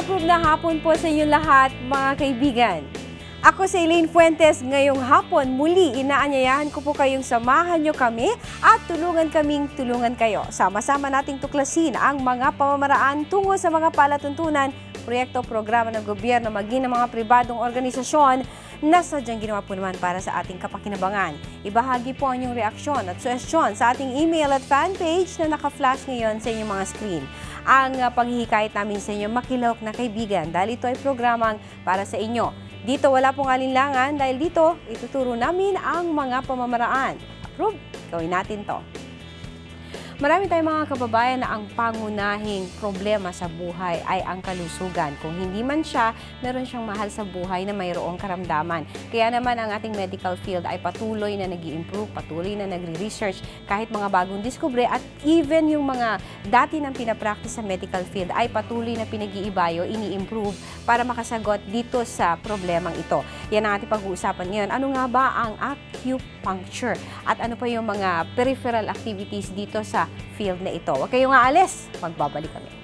approve na hapon po sa inyo lahat, mga kaibigan. Ako si Elaine Fuentes. Ngayong hapon, muli inaanyayahan ko po kayong samahan nyo kami at tulungan kayo. Sama-sama nating tuklasin ang mga pamamaraan tungo sa mga palatuntunan, proyekto, programa ng gobyerno, maging ng mga pribadong organisasyon na sadyang ginawa po naman para sa ating kapakinabangan. Ibahagi po ang inyong reaksyon at suhestyon sa ating email at fanpage na naka-flash ngayon sa inyong mga screen. Ang paghihikayat namin sa inyo makilahok na kaibigan dahil ito ay programang para sa inyo. Dito wala pong alinlangan dahil dito ituturo namin ang mga pamamaraan. Approve? Gawin natin to. Marami tayong mga kababayan na ang pangunahing problema sa buhay ay ang kalusugan. Kung hindi man siya, meron siyang mahal sa buhay na mayroong karamdaman. Kaya naman ang ating medical field ay patuloy na nag-i-improve, patuloy na nagre-research kahit mga bagong diskubre at even yung mga dati nang pinapractice sa medical field ay patuloy na pinag-iibayo, ini-improve para makasagot dito sa problemang ito. Yan ang ating pag-uusapan ngayon. Ano nga ba ang acupuncture? At ano pa yung mga peripheral activities dito sa field na ito? Huwag kayong aalis, magbabalik kami.